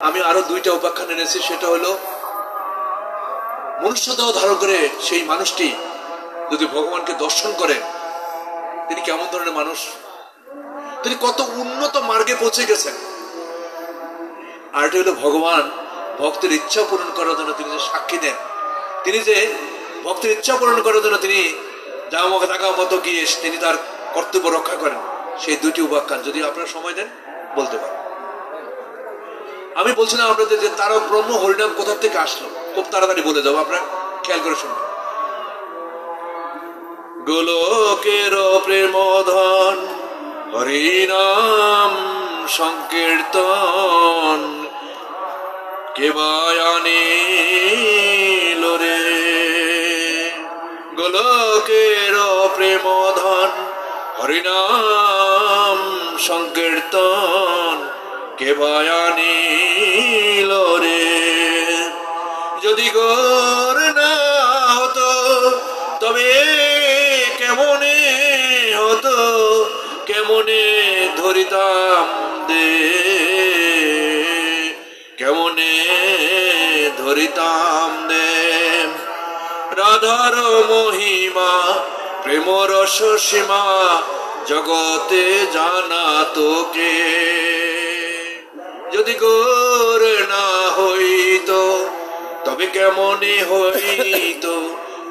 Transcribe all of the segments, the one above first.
আমি আরো দুইটা উপাখ্যান এনেছি। সেটা হলো মনুষ্যদেহ ধারণ করে সেই মানুষটি যদি ভগবানকে দর্শন করেন, তিনি কেমন ধরনের মানুষ, তিনি কত উন্নত মার্গে পৌঁছে গেছেন। আর এটা হলো ভগবান ভক্তের ইচ্ছা পূরণ করার জন্য তিনি যে সাক্ষী দেন, তিনি যে ভক্তের ইচ্ছা পূরণ করার জন্য তিনি জাগা মতো গিয়ে তিনি তার কর্তব্য রক্ষা করেন। সেই দুইটি উপাখ্যান যদি আপনারা সময় দেন বলতে পারেন। আমি বলছিলাম আপনাদের যে তারা ব্রহ্ম হরিনাম কোথা থেকে আসলো, খুব তাড়াতাড়ি বলে যাবো, আপনারা খেয়াল করে শুনবেন। গোলকের প্রেম ধন হরিনাম সংকীর্তন কেবায় আনিল রে। গোলকের প্রেম ধন হরিনাম সংকীর্তন কেবায় আনিল রে। যদি গোর না হতো তবে কেমনে হতো, কেমনে ধরিতাম দে, কেমনে ধরিতাম দে। রাধার মহিমা প্রেম রস সীমা জগতে জানা তোকে। যদি গোর না হইতো তবে কেমনে হইতো,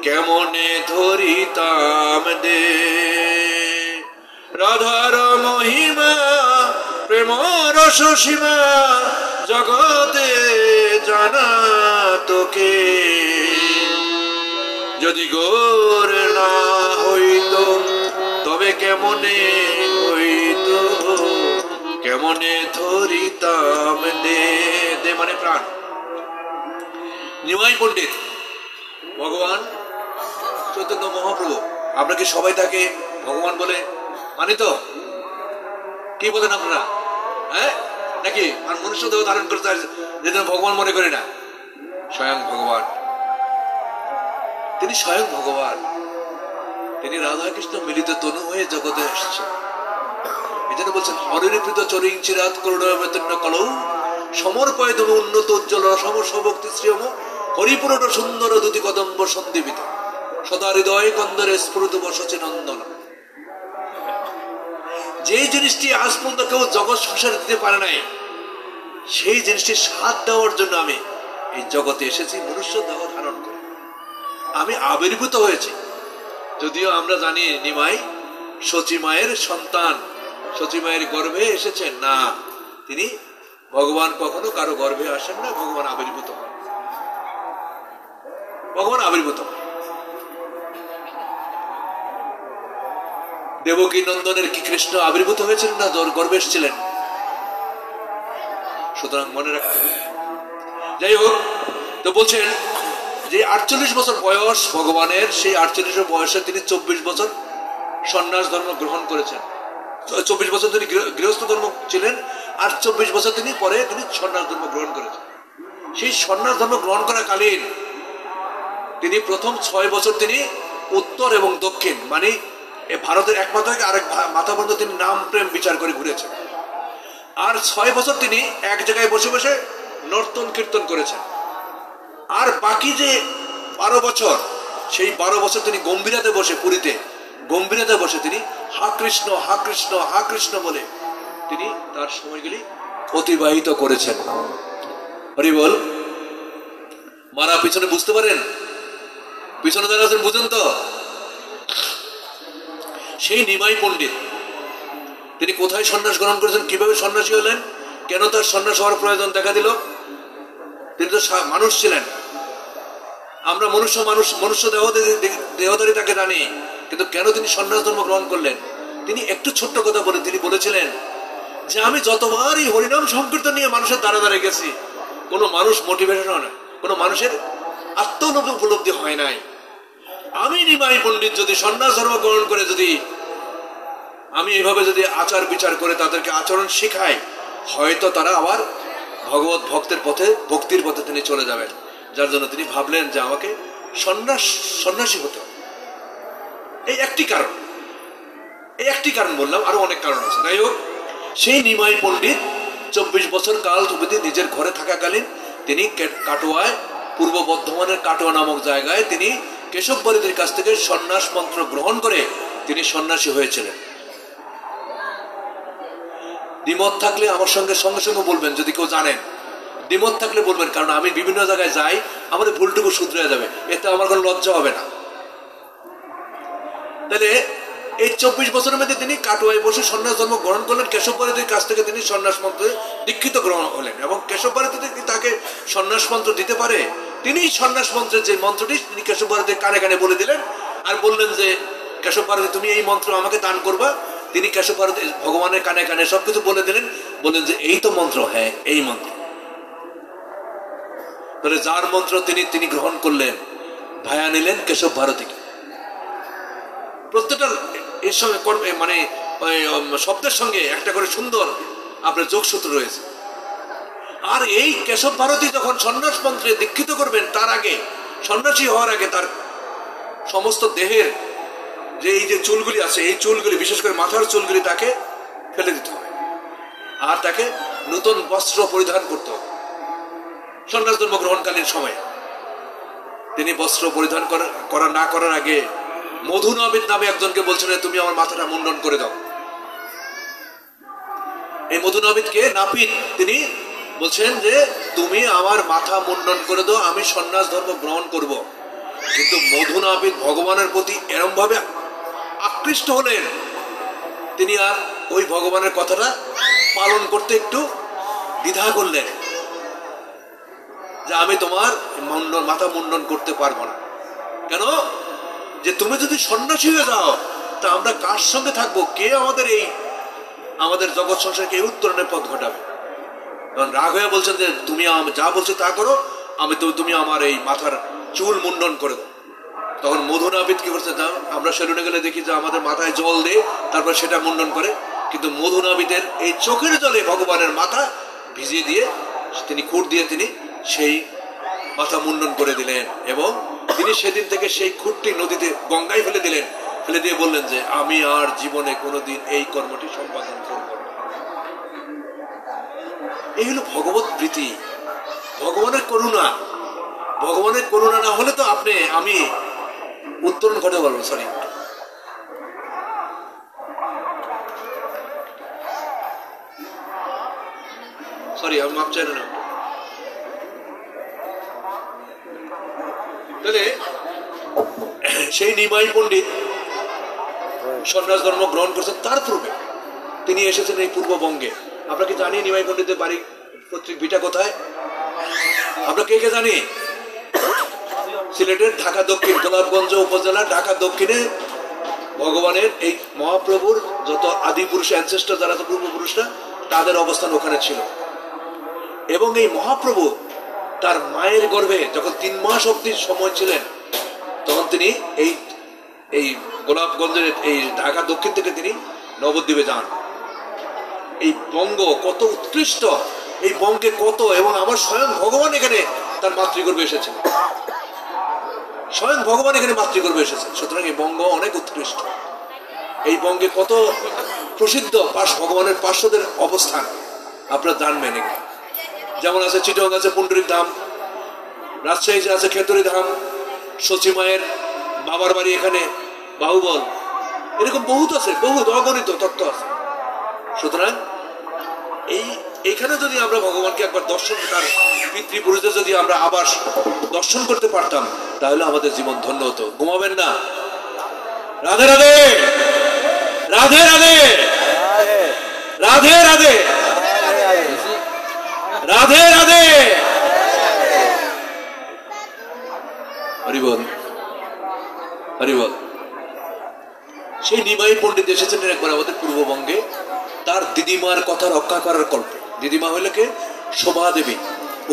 কেমনে ধরিতাম দে। রাধার মহিমা প্রেম রস সীমা জগতে জানা তোকে। যদি গোর না হইতো তবে কেমনে হইতো, কেমনে ধরিতাম দে। দে মানে প্রাণ। নিমাই পণ্ডিত ভগবান চৈতন্য মহাপ্রভু, আমরা কি সবাই তাকে ভগবান বলে মানি? তো কি বলেন আপনারা? হ্যাঁ নাকি মনুষ্য দেহ ধারণ করতে যেটা ভগবান মনে করি না? স্বয়ং ভগবান, তিনি স্বয়ং ভগবান। তিনি রাধা কৃষ্ণ মিলিত তনু হয়ে জগতে এসেছেন। এই জন্য বলছেন হরিণীকৃত চরিং চিরাত করুণাবেতন্য কলৌ সমর্পয় তুমি উন্নত উজ্জ্বল সমস্য ভক্তি শ্রিয়ম হরিপুরট সুন্দর দুতি কদম্ব সন্দীপিত সদা হৃদয় কন্দরে স্ফুরত বসছে নন্দন। যে জিনিসটি আজ পর্যন্ত কেউ জগৎ সংসারে দিতে পারে নাই, সেই জিনিসটি স্বাদ দেওয়ার জন্য আমি এই জগতে এসেছি মনুষ্য দেহ ধারণ করে। আমি আবির্ভূত হয়েছি। যদিও আমরা জানি নিমাই সচী মায়ের সন্তান, সচী মায়ের গর্ভে এসেছেন না, তিনি ভগবান কখনো কারো গর্ভে আসেন না, ভগবান আবির্ভূত হন। ভগবান আবির্ভূত হন। দেবকী নন্দনের কি কৃষ্ণ আবির্ভূত হয়েছিলেন না গর্ভে এসেছিলেন? সুতরাং মনে রাখতে হবে। যাই হোক, তো বলছেন যে 48 বছর বয়স ভগবানের, সেই 48 বয়সে তিনি 24 বছর সন্ন্যাস ধর্ম গ্রহণ করেছেন। 24 বছর তিনি গৃহস্থ ধর্ম ছিলেন, আর 24 বছর তিনি পরে তিনি সন্ন্যাস ধর্ম গ্রহণ করেছেন। সেই সন্ন্যাস ধর্ম গ্রহণ করাকালীন তিনি প্রথম 6 বছর তিনি উত্তর এবং দক্ষিণ মানে ভারতের এক মাথা থেকে আরেক মাথা পর্যন্ত তিনি নাম প্রেম বিচার করে ঘুরেছেন। আর 6 বছর তিনি এক জায়গায় বসে বসে নর্তন কীর্তন করেছেন। আর বাকি যে 12 বছর, সেই 12 বছর তিনি গম্ভীরাতে বসে, পুরীতে গম্ভীরাতে বসে তিনি হা কৃষ্ণ হা কৃষ্ণ হা কৃষ্ণ বলে তিনি তার সময়গুলি অতিবাহিত করেছেন। হরি বল। মারা পিছনে বুঝতে পারেন? পিছনে যারা আছেন বুঝেন তো? সেই নিমাই পণ্ডিত তিনি কোথায় সন্ন্যাস গ্রহণ করেছেন, কিভাবে সন্ন্যাসী হলেন, কেন তার সন্ন্যাস হওয়ার প্রয়োজন দেখা দিল? তিনি তো মানুষ ছিলেন। আমরা মনুষ্য দেহধারী তাকে জানি, কিন্তু কেন তিনি সন্ন্যাস ধর্ম গ্রহণ করলেন? তিনি একটু ছোট্ট কথা বলেন। তিনি বলেছিলেন যে আমি যতবারই হরিনাম সংকীর্তন নিয়ে মানুষের দ্বারা দ্বারা গেছি, কোনো মানুষ মোটিভেশন হয় না, কোনো মানুষের উপলব্ধি হয় নাই। আমি নিমাই পণ্ডিত যদি সন্ন্যাস ধর্ম গ্রহণ করে যদি আমি এইভাবে যদি আচার বিচার করে তাদেরকে আচরণ শিখাই, হয়তো তারা আবার ভগবত ভক্তের পথে, ভক্তির পথে তিনি চলে যাবেন। যার জন্য তিনি ভাবলেন যে আমাকে সন্ন্যাসী হতে হবে। এই একটি কারণ বললাম, আরো অনেক কারণ আছে। যাই হোক, সেই নিমাই পণ্ডিত 24 বছর কাল অবধি নিজের ঘরে থাকাকালীন তিনি কাটোয়ায়, পূর্ব বর্ধমানের কাটোয়া নামক জায়গায় তিনি কেশব ভারতীর কাছ থেকে সন্ন্যাস মন্ত্র গ্রহণ করে তিনি সন্ন্যাসী হয়েছিলেন। দ্বিমত থাকলে আমার সঙ্গে সঙ্গে সঙ্গে বলবেন, যদি কেউ জানেন দ্বিমত থাকলে বলবেন, কারণ আমি বিভিন্ন জায়গায় যাই, আমাদের ভুলটুকু শুধরে যাবে, এতে আমার কোনো লজ্জা হবে না। তাহলে এই 24 বছরের মধ্যে তিনি কাটোয়ায় বসে সন্ন্যাস ধর্ম গ্রহণ করলেন। কেশব ভারতীর কাছ থেকে তিনি সন্ন্যাস মন্ত্রে দীক্ষিত গ্রহণ হলেন এবং কেশব ভারতী তাকে সন্ন্যাস মন্ত্র দিতে পারে। তিনি সন্ন্যাস মন্ত্রের যে মন্ত্রটি তিনি কেশব ভারতীর কানে কানে বলে দিলেন আর বললেন যে, কেশব ভারতী তুমি এই মন্ত্র আমাকে দান করবা। তিনি কেশব ভারতী ভগবানের কানে কানে সবকিছু বলে দিলেন, বললেন যে এই তো মন্ত্র, হ্যাঁ এই মন্ত্র। তাহলে যার মন্ত্র তিনি গ্রহণ করলেন, ভায়া নিলেন কেশব ভারতীকে। প্রত্যেকটা এর সঙ্গে মানে শব্দের সঙ্গে একটা করে সুন্দর আপনার যোগসূত্র রয়েছে। আর এই কেশব ভারতী যখন সন্ন্যাস মন্ত্রে দীক্ষিত করবেন, তার আগে সন্ন্যাসী হওয়ার আগে তার সমস্ত দেহের যে এই যে চুলগুলি আছে, এই চুলগুলি বিশেষ করে মাথার চুলগুলি তাকে ফেলে দিতে হবে আর তাকে নতুন বস্ত্র পরিধান করতে হবে। সন্ন্যাস ধর্ম গ্রহণকালীন সময়ে তিনি বস্ত্র পরিধান না করার আগে মধু নাপিত নামে একজনকে বলছিলেন, তুমি আমার মাথাটা মুন্ডন করে দাও। এই মধু নাপিতকে তিনি বলছেন যে তুমি আমার মাথা মুন্ডন করে দাও, আমি সন্ন্যাস ধর্ম গ্রহণ করব। কিন্তু মধু নাপিত ভগবানের প্রতি এরম ভাবে আকৃষ্ট হলেন, তিনি আর ওই ভগবানের কথাটা পালন করতে একটু দ্বিধা করলেন যে আমি তোমার মাথা মুন্ডন করতে পারবো না। কেন? যে তুমি যদি সন্ন্যাসী হয়ে যাও তা আমরা কার সঙ্গে থাকবো? কে আমাদের জগৎ সংসারকে উত্তরণের পথ ঘটাবে? কারণ রাগ হয়ে বলছেন যে তুমি যা বলছো তা করো, তুমি আমার এই মাথার চুল মুন্ডন করে দাও। তখন মধু নাপিত কি করছে, আমরা সেলুনে গেলে দেখি যে আমাদের মাথায় জল দিয়ে তারপর সেটা মুন্ডন করে, কিন্তু মধু নাপিতের এই চোখের জলে ভগবানের মাথা ভিজিয়ে দিয়ে তিনি খুঁট দিয়ে তিনি সেই মাথা মুন্ডন করে দিলেন এবং তিনি সেদিন থেকে সেই খুঁটটি নদীতে গঙ্গায় ফেলে দিলেন। ফেলে দিয়ে বললেন যে আমি আর জীবনে কোনোদিন এই কর্মটি সম্পাদন করব না। এই হলো ভগবত প্রীতি, ভগবানের করুণা। ভগবানের করুণা না হলে তো আমি উত্তরণ ঘটে পারবো। সরি আমি মাপ চাই না। তাহলে সেই নিমাই পণ্ডিত সন্ন্যাস ধর্ম গ্রহণ করছেন, তার পূর্বে তিনি এসেছেন এই পূর্ববঙ্গে। আমরা কি জানি নিমাই পণ্ডিতের বাড়ি পৈতৃক ভিটা কোথায়? আমরা কে জানি? সিলেটের ঢাকা দক্ষিণ, গোলাপগঞ্জ উপজেলা ঢাকা দক্ষিণে ভগবানের এই মহাপ্রভুর যত আদি পুরুষ অ্যানসেস্টর যারা তো পূর্বপুরুষরা, তাদের অবস্থান ওখানে ছিল। এবং এই মহাপ্রভু তার মায়ের গর্ভে যখন 3 মাস অব্দি সময় ছিলেন, তখন তিনি এই গোলাপগঞ্জের এই ঢাকা দক্ষিণ থেকে তিনি নবদ্বীপে যান। এই বঙ্গ কত উৎকৃষ্ট, এই বঙ্গে কত, এবং আমার স্বয়ং ভগবান এখানে তার মাতৃগর্ভে এসেছেন, স্বয়ং ভগবান এখানে মাতৃগর্ভে এসেছেন। সুতরাং এই বঙ্গ অনেক উৎকৃষ্ট। এই বঙ্গে কত প্রসিদ্ধ ভগবানের পার্শ্বদের অবস্থান আপনারা জানবেন। যেমন আছে চিটং আছে পুণ্ডরিক ধাম, রাজশাহীতে আছে খেতরি ধাম, সচী মায়ের বাবার বাড়ি এখানে বাহুবল, এরকম বহুত আছে, বহুত অগণিত তত্ত্ব আছে। সুতরাং এইখানে যদি আমরা ভগবানকে একবার দর্শন, তার পিতৃপুরুষদের যদি আমরা আবার দর্শন করতে পারতাম, তাহলে আমাদের জীবন ধন্য হতো। ঘুমাবেন না। রাধে রাধে, রাধে রাধে, রাধে রাধে, রাধে রাধে, হরি বল, হরি বল। সেই নিমাই পণ্ডিত এসেছিলেন একবার আমাদের পূর্ববঙ্গে, তার দিদিমার কথা রক্ষা করার কল্পে। দিদিমা হইল কে? শোভা দেবী।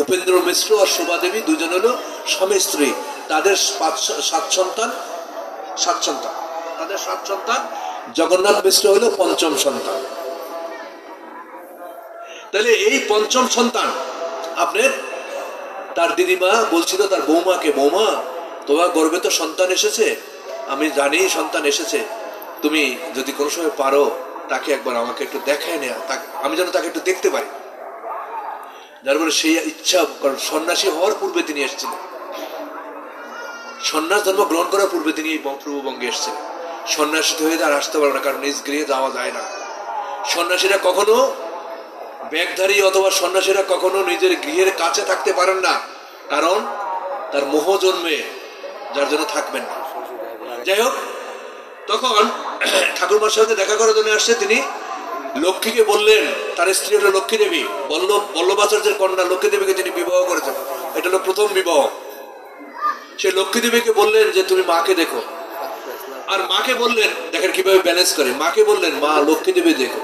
উপেন্দ্র মিশ্র আর শোভা দেবী দুজন হলো স্বামী স্ত্রী। তাদের 7 সন্তান। তাদের 7 সন্তান। জগন্নাথ মিশ্র হলো 5ম সন্তান। তাহলে এই 5ম সন্তান আপনার, তার দিদিমা বলছিল তার বৌমাকে, বৌমা তোমার গর্ভে তো সন্তান এসেছে, আমি জানি সন্তান এসেছে, তুমি যদি কোনো সময় পারো তাকে একবার আমাকে একটু দেখায় নেয়া, আমি যেন তাকে একটু দেখতে পারি। যার ফলে সেই ইচ্ছা, কারণ সন্ন্যাসী হওয়ার পূর্বে তিনি এসেছিলেন, সন্ন্যাস ধর্ম গ্রহণ করার পূর্বে তিনি এই পূর্ববঙ্গে এসেছিলেন। সন্ন্যাসী হয়ে আর আসতে পারে না, কারণ নিজ গৃহে যাওয়া যায় না। সন্ন্যাসীরা কখনো ব্যাগধারী অথবা সন্ন্যাসীরা কখনো নিজের গৃহের কাছে থাকতে পারেন না, কারণ তার মোহ জন্মে, যার জন্য থাকবেন না। যাই হোক, তখন ঠাকুরমার সাথে দেখা করার জন্য আসছে। তিনি লক্ষ্মীকে বললেন, তার স্ত্রী হলো লক্ষ্মী দেবী, বল্লভাচার্যের কন্যা লক্ষ্মী দেবীকে তিনি বিবাহ করেছেন, এটা হলো প্রথম বিবাহ। সে লক্ষ্মী দেবীকে বললেন যে তুমি মাকে দেখো, আর মাকে বললেন, দেখেন কিভাবে ব্যালেন্স করে, মাকে বললেন মা লক্ষ্মী দেবী দেখো।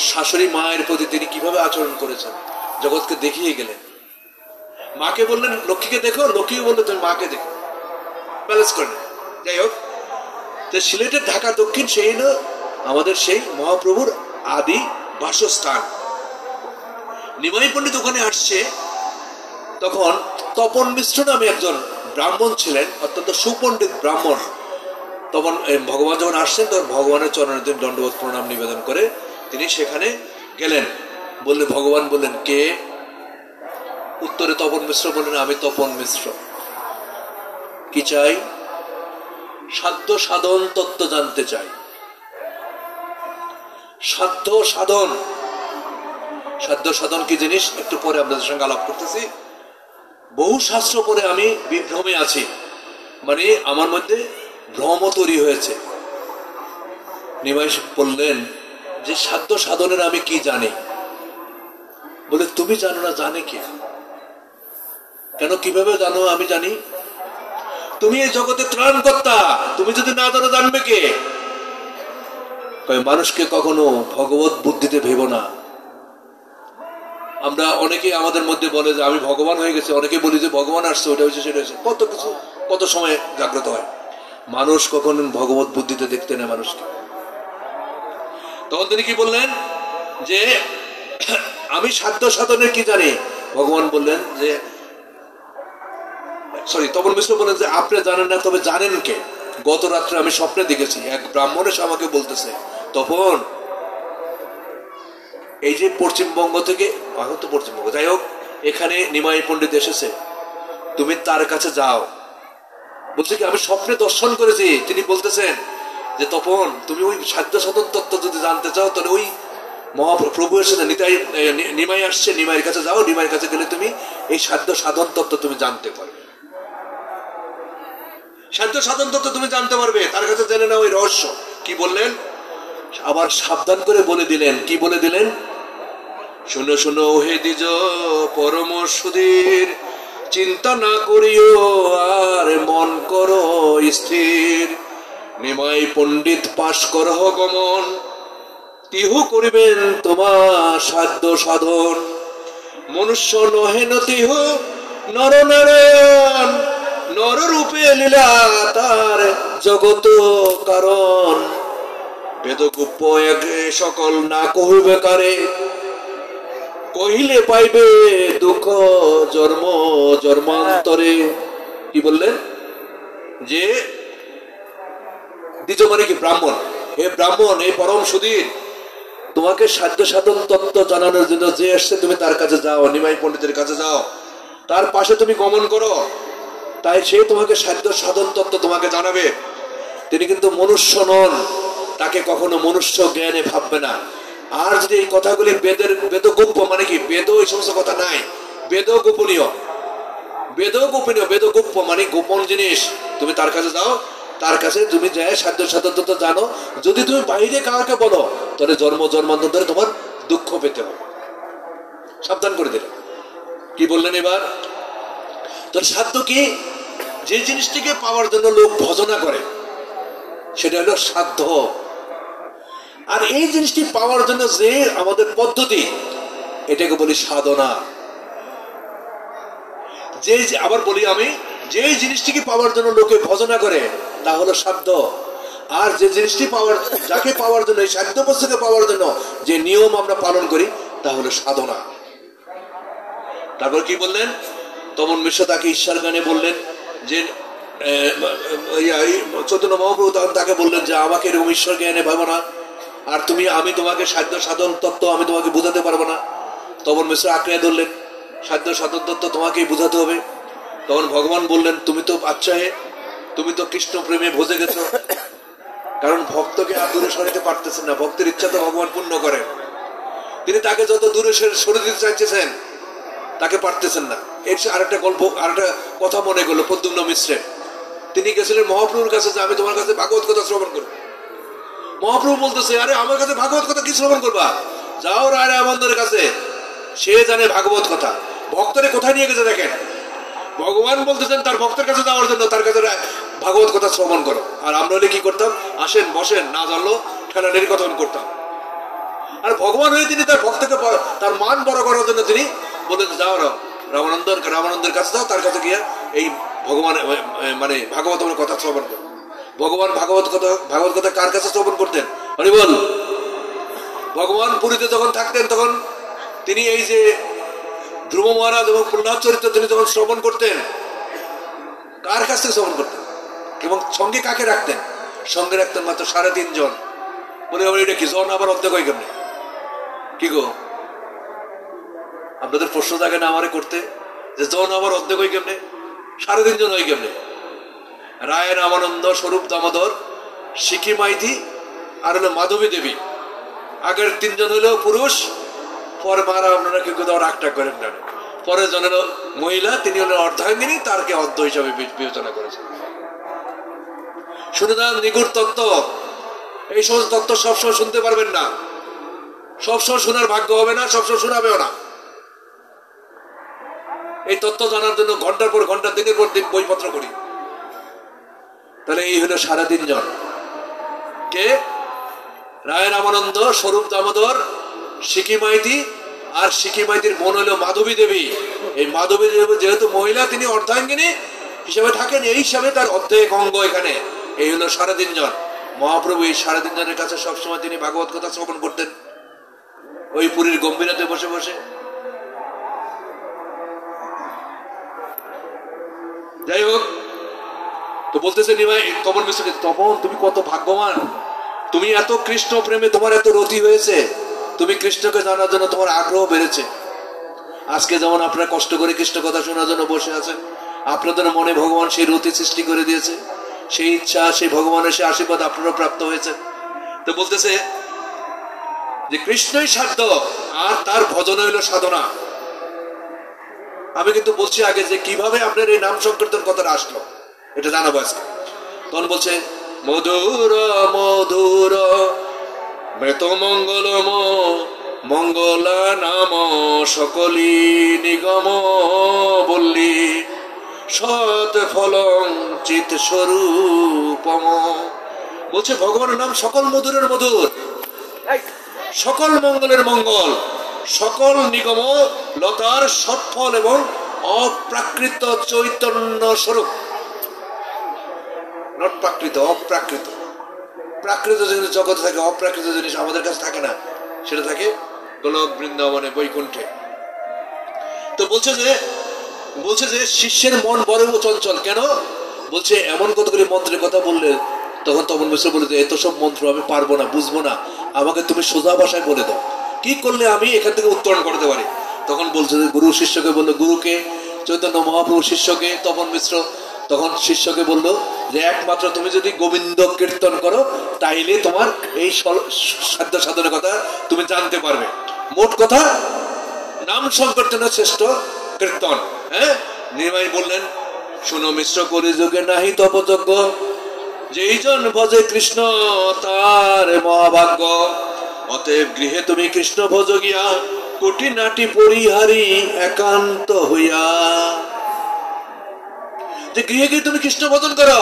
শাশুড়ি মায়ের প্রতি তিনি কিভাবে আচরণ করেছেন জগৎকে দেখিয়ে গেলেন। মাকে বললেন লক্ষ্মীকে দেখো, লক্ষ্মীকে বললেন তুমি মাকে দেখো, ব্যালেন্স করেন। যাই হোক, সিলেটের ঢাকা দক্ষিণ সেই হলো আমাদের সেই মহাপ্রভুর আদি বাসস্থান। নিমাই পণ্ডিত ওখানে আসছে, তখন তপন মিশ্র নামে একজন ব্রাহ্মণ ছিলেন, অত্যন্ত সুপণ্ডিত ব্রাহ্মণ। তখন ভগবান যখন আসছেন, তখন ভগবানের চরণে তিনি দণ্ডবোধ প্রণাম নিবেদন করে তিনি সেখানে গেলেন। বললে ভগবান বললেন কে? উত্তরে তপন মিশ্র বললেন আমি তপন মিশ্র। কি চাই? সাধ্য সাধন তত্ত্ব জানতে চাই। সাধ্য সাধন, সাধ্য সাধন কি জিনিস একটু পরে আপনাদের সঙ্গে আলাপ করতেছি। বহু শাস্ত্র পরে আমি বিভ্রমে আছি, মানে আমার মধ্যে ভ্রম তৈরি হয়েছে। নিমাই বললেন যে সাধ্য সাধনের আমি কি জানি? বলে তুমি জানো না, জানে কে? কেন, কিভাবে জানো? আমি জানি, তুমি এই জগতে ত্রাণকর্তা, তুমি যদি না জানো জানবে কে? মানুষকে কখনো ভগবত বুদ্ধিতে ভেবো না। আমরা অনেকে আমাদের মধ্যে বলে যে আমি ভগবান হয়ে গেছি, অনেকে বলি যে ভগবান আসছে, ওটা হয়েছে সেটা হয়েছে, কত কিছু কত সময় জাগ্রত হয়। মানুষ কখনো ভগবত বুদ্ধিতে দেখতে নেয় মানুষকে। তখন তিনি কি বললেন যে আমি সাধ্য সাধনের কি জানি? ভগবান বললেন যে তপন মিশ্র বললেন যে আপনি জানেন না, তবে জানেন কে? গত রাত্রে আমি স্বপ্নে দেখেছি, এক ব্রাহ্মণ এসে আমাকে বলতেছে তপন এই যে পশ্চিমবঙ্গ থেকে, এখন তো পশ্চিমবঙ্গ, যাই হোক, এখানে নিমাই পণ্ডিত এসেছে, তুমি তার কাছে যাও। বলছে কি আমি স্বপ্নে দর্শন করেছি। তিনি বলতেছেন যে তপন তুমি ওই সাধ্য সাধন তত্ত্ব যদি জানতে চাও, তাহলে ওই মহাপ্রভু এসেছে, নিমাই আসছে, নিমাইয়ের কাছে যাও। নিমাইয়ের কাছে গেলে তুমি এই সাধ্য সাধন তত্ত্ব তুমি জানতে পারবে, সাধ্য সাধন তত্ত্ব তুমি জানতে পারবে, তার কাছে জেনে নাও ওই রহস্য। কি বললেন? আবার সাবধান করে বলে দিলেন। কি বলে দিলেন? শুনো শুনো হে দ্বিজ পরম সুধীর, চিন্তা না করিও আর মন করো স্থির। নিমাই পণ্ডিত পাশ করহ গমন, তিহু করিবেন তোমার সাধ্য সাধন। মনুষ্য নহেন তিহু নর নারায়ণ, নর রূপে লীলা তার জগত কারণ। বেদগুপ্ত এক সকল না কহিবে কারে, কহিলে পাইবে দুঃখ জন্ম জন্মান্তরে। কি বললেন? যে দ্বিজ মানে কি? ব্রাহ্মণ। হে ব্রাহ্মণ, হে পরম সুধীর, তোমাকে সাধ্য সাধন তত্ত্ব জানানোর জন্য যে আসছে তুমি তার কাছে যাও, নিমাই পণ্ডিতের কাছে যাও, তার পাশে তুমি গমন করো, তাই সে তোমাকে সাধ্য সাধন তত্ত্ব তোমাকে জানাবে। তিনি কিন্তু মনুষ্য নন, তাকে কখনো মনুষ্য জ্ঞানে ভাববে না। আর যদি এই কথাগুলি বেদগোপ্য মানে কি? বেদ এই সমস্ত কথা নাই, বেদ গোপনীয়, বেদ গোপনীয়, বেদ গোপ্য মানে গোপন জিনিস। তুমি তার কাছে যাও, তার কাছে তুমি যাই সাধ্য সাধন তত্ত্ব জানো। যদি তুমি বাইরে কাউকে বলো, তাহলে জন্ম জন্মান্তর ধরে তোমার দুঃখ পেতে হবে। সাবধান করে দিলেন। কি বললেন এবার? তোর সাধ্য কি? যে জিনিসটিকে পাওয়ার জন্য লোক ভজনা করে সেটা হলো সাধ্য। আর এই জিনিসটি পাওয়ার জন্য যে আমাদের পদ্ধতি, এটাকে বলি সাধনা। যে আবার বলি আমি, যে জিনিসটিকে পাওয়ার জন্য লোকে ভজনা করে তা হলো সাধ্য। আর যে জিনিসটি পাওয়ার, যাকে পাওয়ার জন্য, এই সাধ্য বস্তুকে পাওয়ার জন্য যে নিয়ম আমরা পালন করি তা হলো সাধনা। তারপর কি বললেন? তমন মিশ্র তাকে ঈশ্বর গানে বললেন যে চৈতন্য মহাপ্রভু তখন তাকে বললেন যে আমাকে এরকম ঈশ্বর জ্ঞানে ভাবো না, আর আমি তোমাকে সাধ্য সাধন তত্ত্ব আমি তোমাকে বোঝাতে পারবো না। তপন মিশ্র আঁকড়ে ধরলেন, সাধ্য সাধন তত্ত্ব তোমাকেই বোঝাতে হবে। তখন ভগবান বললেন, তুমি তো বাচ্চা হে, তুমি তো কৃষ্ণ প্রেমে ভজে গেছো। কারণ ভক্তকে আর দূরে সরাতে পারতেছেন না, ভক্তের ইচ্ছা তো ভগবান পূর্ণ করেন। তিনি তাকে যত দূরে সরে দিতে চাইতেছেন তাকে পারতেছেন না। এর আরেকটা গল্প, আরেকটা কথা মনে করলো প্রদ্যুম্ন মিশ্রের। তিনি গেছিলেন মহাপ্রভুর কাছে যে আমি তোমার কাছে ভাগবত কথা শ্রবণ করবো। মহাপ্রভু বলতেছে, আরে আমার কাছে ভাগবত কথা কি শ্রবণ করবা, যাও রায় রামানন্দের কাছে, সে জানে ভাগবত কথা। ভক্তরে কোথায় নিয়ে গেছে দেখেন, ভগবান বলতেছেন তার ভক্তের কাছে যাওয়ার জন্য, তার কাছে ভাগবত কথা শ্রবণ করো। আর আমরা হলে কি করতাম, আসেন বসেন, না জানলো ঠেলাঠেলি কথা করতাম। আর ভগবান হয়ে তিনি তার ভক্তকে তার মান বড় করার জন্য তিনি বললেন, যাও রামানন্দের কাছে যাও, তার কাছে গিয়ে এই ভগবান মানে ভাগবত কথা শ্রবণ করো। ভগবান ভাগবত কথা কার কাছে শ্রবণ করতেন? হরি বল। ভগবান পুরীতে যখন থাকতেন তখন তিনি এই যে ধ্রুব মহারাজ এবং প্রহ্লাদ চরিত্র তিনি যখন শ্রবণ করতেন, কার কাছ থেকে শ্রবণ করতেন? এবং সঙ্গে কাকে রাখতেন? সঙ্গে রাখতেন মাত্র 3.5 জন। বলে এটা কি জন আবার অর্ধেক হয় কেমনে? কি গো, আপনাদের প্রশ্ন থাকে না আমারে করতে, যে জন আবার অর্ধেক হয় কেমনে, 3.5 জন হয় কেমনে? রায় রামানন্দ, স্বরূপ দামোদর, সিকি মাইতি আর হলো মাধবী দেবী। আগের 3 জন হলো পুরুষ, পরে মারা আপনারা কেউ কোথাও রাগটাগ করেন না। পরের জন হলো মহিলা, তিনি হলেন অর্ধাঙ্গিনী, তারকে অর্ধ হিসাবে বিবেচনা করেছেন। শুনে দেন নিগুড় তত্ত্ব, এই সমস্ত তত্ত্ব সবসময় শুনতে পারবেন না, সবসময় শোনার ভাগ্য হবে না, সবসময় শোনাবেও না। এই তত্ত্ব জানার জন্য ঘন্টার পর ঘন্টা, দিনের পর দিন বইপত্র করি। তাহলে এই হলো 3.5 জন। কে? রায় রামানন্দ, স্বরূপ দামোদর, সিকি মাইতি, আর সিকি মাইতির বোন হলো মাধবী দেবী। এই মাধবী দেবী যেহেতু মহিলা, তিনি অর্ধাঙ্গিনী হিসেবে থাকেন, এই হিসাবে তার অর্ধেক অঙ্গ এখানে। এই হলো 3.5 জন। মহাপ্রভু এই 3.5 জনের কাছে সবসময় তিনি ভাগবত কথা শ্রবণ করতেন, ওই পুরীর গম্ভীরাতে বসে বসে। যাই হোক, তো বলতেছে নিমাই তপন মিশ্রকে, তপন তুমি কত ভাগ্যবান, তুমি এত কৃষ্ণ প্রেমে তোমার এত রতি হয়েছে, তুমি কৃষ্ণকে জানার জন্য তোমার আগ্রহ বেড়েছে। আজকে যেমন আপনারা কষ্ট করে কৃষ্ণ কথা শোনার জন্য বসে আছেন, আপনাদের মনে ভগবান সেই রতি সৃষ্টি করে দিয়েছে, সেই ইচ্ছা, সেই ভগবানের সেই আশীর্বাদ আপনারও প্রাপ্ত হয়েছে। তো বলতেছে যে কৃষ্ণই সাধ্য আর তার ভজন হইল সাধনা। আমি কিন্তু বলছি আগে যে কিভাবে আপনার এই নাম সংকীর্তন কথাটা আসলো, এটা জানাবো আজকে। তখন বলছে মধুর মধুর মৃত মঙ্গলম মঙ্গলা নাম সকলি নিগম বললি সৎ ফলং চিত স্বরূপম। বলছে ভগবানের নাম সকল মধুরের মধুর, সকল মঙ্গলের মঙ্গল, সকল নিগম লতার সৎফল এবং অপ্রাকৃত চৈতন্য স্বরূপ। নট প্রাকৃত, অপ্রাকৃত। প্রাকৃত জিনিস জগতে থাকে, অপ্রাকৃত জিনিস আমাদের কাছে থাকে না, সেটা থাকে গোলক বৃন্দাবনে বৈকুণ্ঠে। তো বলছে যে শিষ্যের মন বড় চঞ্চল কেন? বলছে এমন কতগুলি মন্ত্রের কথা বললে, তখন তপন মিশ্র বলে, এত সব মন্ত্র আমি পারবো না, বুঝবো না, আমাকে তুমি সোজা ভাষায় বলে দাও, কি করলে আমি এখান থেকে উত্তরণ করতে পারি। তখন বলছে যে গুরু শিষ্যকে বললো, গুরুকে চৈতন্য মহাপ্রভু, শিষ্যকে তপন মিশ্র। তখন শিষ্যকে বললো যে একমাত্র তুমি যদি গোবিন্দ কীর্তন করো তাইলে তোমার এই সাধ্য সাধনের কথা তুমি জানতে পারবে। মোট কথা নাম সংকীর্তনের শ্রেষ্ঠ কীর্তন। হ্যাঁ, নিমাই বললেন, শুনো মিশ্র, কলিযুগে নাহি তপযজ্ঞ, যেই জন ভজে কৃষ্ণ তার মহাভাগ্য। অতএব গৃহে তুমি কৃষ্ণ ভজ গিয়া, কোটি নাটি পরিহারি একান্ত হইয়া। যে গৃহে গিয়ে তুমি কৃষ্ণ ভজন করো,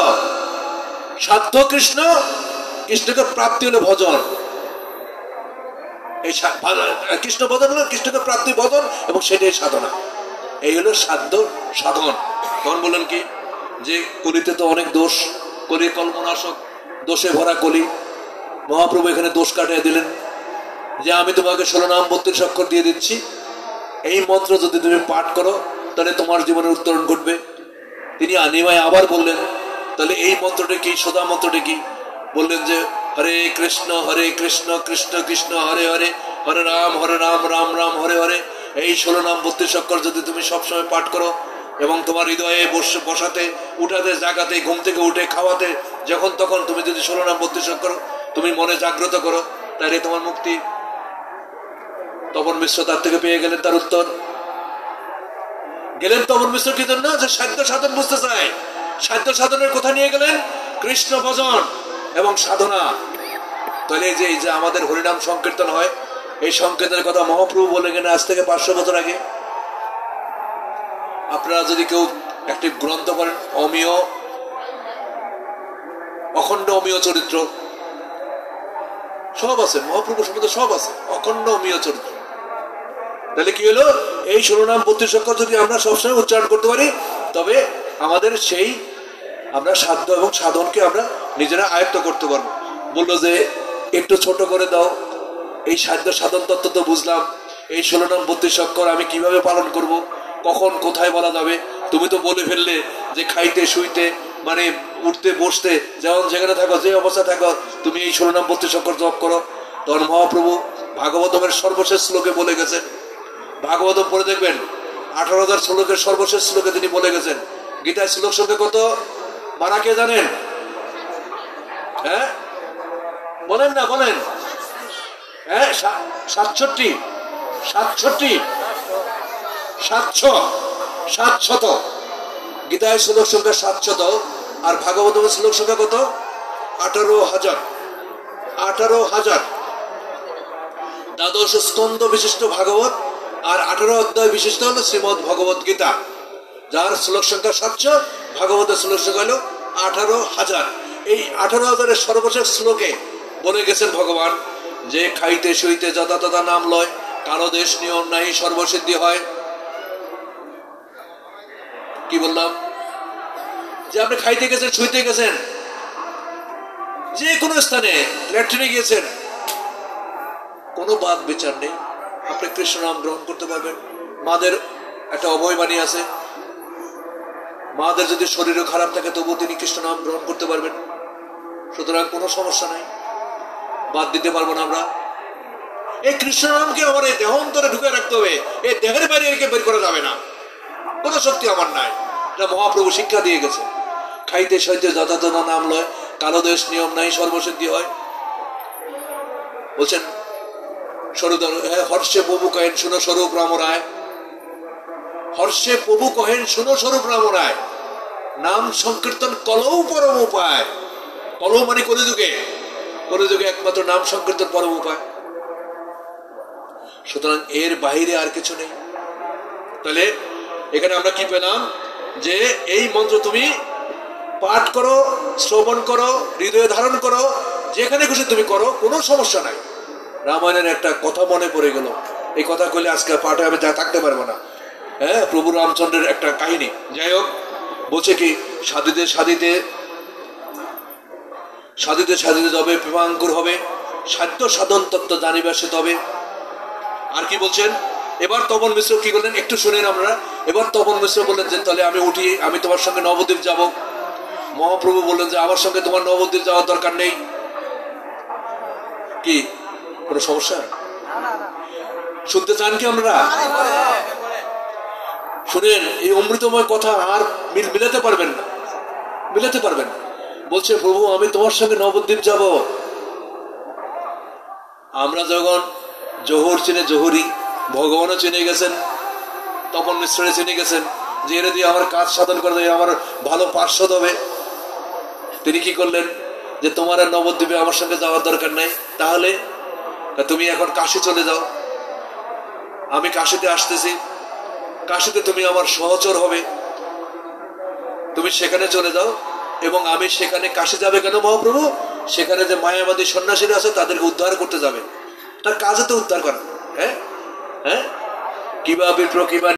সাধ্য কৃষ্ণ, কৃষ্ণকে প্রাপ্তি হলো ভজন। এই কৃষ্ণ ভজন হলো কৃষ্ণকে প্রাপ্তি ভজন, এবং সেটাই সাধনা। এই হলো সাধ্য সাধন। তখন বললেন কি যে কলিতে তো অনেক দোষ, কলি কল্পনাশক, দোষে ভরা কলি। মহাপ্রভু এখানে দোষ কাটিয়ে দিলেন যে আমি তোমাকে 16 নাম 32 অক্ষর দিয়ে দিচ্ছি, এই মন্ত্র যদি তুমি পাঠ করো তাহলে তোমার জীবনের উত্তরণ ঘটবে। তিনি নিমাই আবার বললেন, তাহলে এই মন্ত্রটা কি, সোজা মন্ত্রটা কি? বললেন যে হরে কৃষ্ণ কৃষ্ণ কৃষ্ণ হরে হরে, হরে রাম রাম রাম হরে হরে, এই 16 নাম 32 অক্ষর যদি তুমি সবসময় পাঠ করো এবং তোমার হৃদয়ে বসাতে উঠাতে জাগাতে ঘুম থেকে উঠে খাওয়াতে যখন তখন তুমি যদি 16 নাম 32 অক্ষর তুমি মনে জাগ্রত করো, তাহলে তোমার মুক্তি। তপন মিশ্র তার থেকে পেয়ে গেলেন তার উত্তর। গেলেন তপন মিশ্র কি জন্য? যে সাধ্য সাধন বুঝতে চায়। সাধ্য সাধনের কথা নিয়ে গেলেন কৃষ্ণ ভজন এবং সাধনা। তাহলে এই যে আমাদের হরিনাম সংকীর্তন হয়, এই সংকীর্তনের কথা মহাপ্রভু বলে গেলেন আজ থেকে 500 বছর আগে। আপনারা যদি কেউ একটি গ্রন্থ করেন অমিয় অখণ্ড অমিয় চরিত্র সব আছে, মহাপ্রভু সম্বন্ধে সব আছে, অখণ্ড অমিয় চরিত্র। তাহলে কি হলো? এই 16 নাম 32 অক্ষর যদি আমরা সবসময় উচ্চারণ করতে পারি, তবে আমাদের সেই আমরা সাধ্য এবং সাধনকে আমরা নিজেরা আয়ত্ত করতে পারবো। বললো যে একটু ছোট করে দাও, এই সাধ্য সাধন তত্ত্ব তো বুঝলাম, এই 16 নাম 32 অক্ষর আমি কিভাবে পালন করব, কখন কোথায় বলা যাবে? তুমি তো বলে ফেললে যে খাইতে শুইতে মানে উঠতে বসতে যেমন যেখানে থাকো, যে অবস্থা থাকো, তুমি এই 16 নাম 32 অক্ষর জপ করো। তখন মহাপ্রভু ভাগবতমের সর্বশেষ শ্লোকে বলে গেছেন, ভাগবতম পড়ে দেখবেন 18,000 শ্লোকের সর্বশেষ শ্লোকে তিনি বলে গেছেন। গীতায় শ্লোক সংখ্যা কত মারা কে জানেন? হ্যাঁ বলেন না, বলেন। হ্যাঁ 67 700 গীতায় শ্লোক সংখ্যা 700 আর ভাগবতের শ্লোক সংখ্যা কত? 18,000 দ্বাদশ স্কন্ধ বিশিষ্ট ভাগবত আর 18 অধ্যায় বিশিষ্ট হলো শ্রীমদ ভগবত গীতা, যার শ্লোক সংখ্যা 700, ভাগবতের শ্লোক সংখ্যা হলো 18,000। এই 18,000-এর সর্বশেষ শ্লোকে বলে গেছেন ভগবান যে খাইতে শুইতে যথা তথা নাম লয়, কারো দেশ নিয়ম নাই, সর্বসিদ্ধি হয়। কি বললাম? যে আপনি খাইতে গেছেন, শুইতে গেছেন, যে কোনো স্থানে ল্যাট্রিনে গিয়েছেন, কোনো বাদ বিচার নেই, আপনি কৃষ্ণ নাম গ্রহণ করতে পারবেন। মাদের একটা অভয়বাণী আছে, মাদের যদি শরীরও খারাপ থাকে তবু তিনি কৃষ্ণ নাম গ্রহণ করতে পারবেন। সুতরাং কোনো সমস্যা নাই, বাদ দিতে পারবো না আমরা। এই কৃষ্ণ নামকে আমার এই দেহ অন্তরে ঢুকে রাখতে হবে, এই দেহের বাইরে একে বের করা যাবে না, কোনো শক্তি আমার নাই। এটা মহাপ্রভু শিক্ষা দিয়ে গেছে। খাইতে সইতে যথাযথ নাম লয়, কালো দেশ নিয়ম নাই, সর্বসিদ্ধি হয়। বলছেন হর্ষে প্রভু কহেন শুনো স্বরূপ রাম রায়, হর্ষে প্রভু কহেন শুনো স্বরূপ রাম রায়, নাম সংকীর্তন কলৌ পরম উপায়। কলৌ মানে কলিযুগে, কলিযুগে একমাত্র নাম সংকীর্তন পরম উপায়। সুতরাং এর বাইরে আর কিছু নেই। তাহলে এখানে আমরা কি পেলাম? যে এই মন্ত্র তুমি পাঠ করো, শ্রবণ করো, হৃদয়ে ধারণ করো, যেখানে খুশি তুমি করো, কোনো সমস্যা নাই। রামায়ণের একটা কথা মনে পড়ে গেল, এই কথা কইলে আজকে পাঠে আমি যা থাকতে পারবো না। হ্যাঁ, প্রভু রামচন্দ্রের একটা কাহিনী। যাই হোক, বলছে কি সাধিতে সাধিতে সাধিতে সাধিতে তবে প্রেমাঙ্কুর হবে, সাধ্য সাধন তত্ত্ব জানিবার সে তবে। আর কি বলছেন? এবার তপন মিশ্র কি করলেন একটু শুনেন আমরা। এবার তপন মিশ্র বললেন যে তাহলে আমি উঠি, আমি তোমার সঙ্গে নবদ্বীপ যাব। মহাপ্রভু বললেন যে আমার সঙ্গে তোমার নবদ্বীপ যাওয়ার দরকার নেই। কি কোনো সমস্যা? শুনতে চান কি আমরা? শুনেন, এই অমৃতময় কথা আর মিলাতে পারবেন না, মিলাতে পারবেন। বলছে প্রভু আমি তোমার সঙ্গে নবদ্বীপ যাব। আমরা যখন জোহর চিনে জোহরি, ভগবানও চিনে গেছেন, তপন মিশ্রে চিনে গেছেন যে এর দিয়ে আমার কাজ সাধন করে দেবে, আমার ভালো পার্শ্বদ হবে। তিনি কি করলেন যে তোমার আর নবদ্বীপে আমার সঙ্গে যাওয়ার দরকার নাই, তাহলে তুমি এখন কাশী চলে যাও, আমি কাশীতে আসতেছি, কাশীতে তুমি আমার সহচর হবে, তুমি সেখানে চলে যাও এবং আমি সেখানে। কাশী যাবে কেন মহাপ্রভু? সেখানে যে মায়াবাদী সন্ন্যাসীরা আছে তাদেরকে উদ্ধার করতে যাবে, তার কাজে তো উদ্ধার করা। হ্যাঁ হ্যাঁ, কিবা বিপ্র কিবা